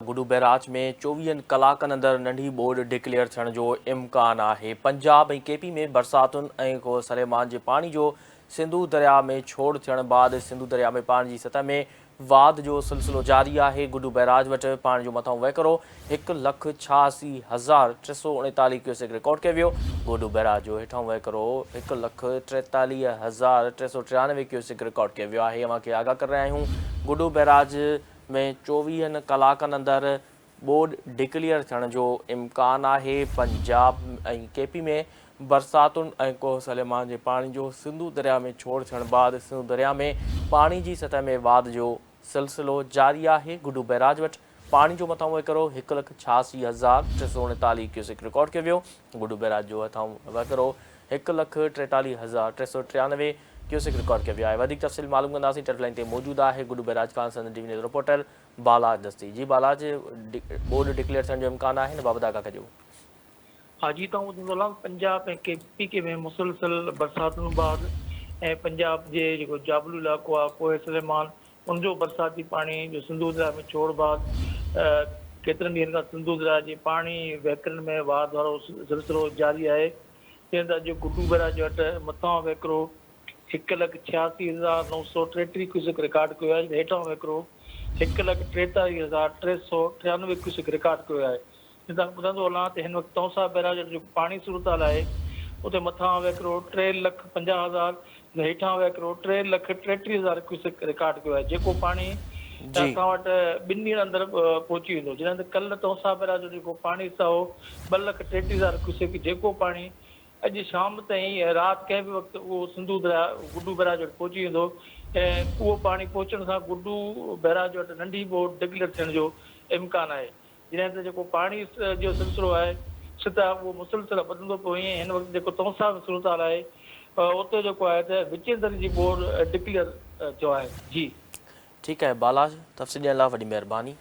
गुडू barrage में 24 कलाकनि अंदरि नंढी ॿोॾि डिक्लेयर थियण जो इम्कान आहे। पंजाब ऐं केपी में बरसातुनि ऐं सलेमान जे पाणी जो सिंधु दरिया में छोड़ थियण बाद सिंधु दरिया में पाणी जी सतह में वाध जो सिलसिलो जारी आहे। गुडू बैराज वटि पाणी जो मथां वहिकरो 1,86,339 क्यूसेक रिकॉर्ड कयो वियो। गुडू बैराज जो हेठां वहिकरो 1,43,393 क्यूसेक रिकॉर्ड कयो वियो आहे। अव्हां खे आगाह करे रहिया आहियूं गुडू बैराज में 24 कलाकनि अंदरि ॿोॾि डिक्लेयर थियण जो इम्कान आहे। पंजाब ऐं केपी में बरसातुनि ऐं सलेमान जे पाणी जो सिंधु दरिया में छोड़ थियण बाद सिंधु दरिया में पाणी जी सतह में वाध जो सिलसिलो जारी आहे। गुडू बैराज वटि पाणी जो मथां वहिकरो 1,86,339 क्यूसेक रिकॉर्ड कयो वियो। गुडू बैराज जो हथां वहिकरो 1,43,393 क्यूसेक रिकॉर्ड कयो वियो आहे। वधीक तफ़सील मालूम कंदासीं। टेलीलाइन ते मौजूदु आहे गुडू बैराज खां असांजा टीवी न्यूज़ रिपोर्टर बालाज दस्ती। जी बालाज, ॿोॾि डिक्लेयर थियण जो इम्कान आहे, हिन बाबति आगाह कजो। हाँ जी, तव्हां ॿुधंदो पंजाब ऐं केपी में मुसलसल बरसातुनि बाद ऐं पंजाब जे जेको जाबलू इलाइक़ो आहे पोइ सलेमान उनजो बरसाती पाणी जो सिंधु दरिया में छोड़ बाद केतिरनि ॾींहंनि खां सिंधु दरिया जे पाणी वहिकरनि में वाध वारो सिलसिलो जारी आहे। जंहिं त अॼु गुडू बैराज वटि मथां वहिकरो 1,86,933 क्यूसेक रिकॉर्ड कयो आहे। हेठां वहिकरो 1,43,393 क्यूसेक रिकॉर्ड कयो आहे। तव्हां ॿुधंदो हलां त हिन वक़्तु तौसा बैराज जो पाणी सूरताल आहे उते मथां वहिकरो 3,50,000 हेठां वहिकरो 3,33,000 क्यूसेक रिकॉर्ड कयो आहे। जेको पाणी असां वटि 2 ॾींहंनि अंदरि पहुची वेंदो। जॾहिं त कल्ह तौसा बैराज जो जेको पाणी अथव 2,33,000 क्यूसेक जेको पाणी अॼु शाम ताईं राति कंहिं बि वक़्तु उहो सिंधु दरिया गुडू बैराज वटि पहुची वेंदो ऐं उहो पाणी पहुचण सां गुडू बैराज वटि नंढी ॿोॾि डिक्लेयर थियण जो इम्कान आहे। जॾहिं त जेको पाणी जो सिलसिलो आहे सतह उहो मुसलसल वधंदो पियो। ईअं हिन वक़्तु जेको तौसा सूरताल आहे उते जेको आहे त विचे दर जी ॿोॾि डिक्लेयर थियो आहे। जी ठीकु आहे बालाज, तफ़सील ॾियण लाइ वॾी महिरबानी।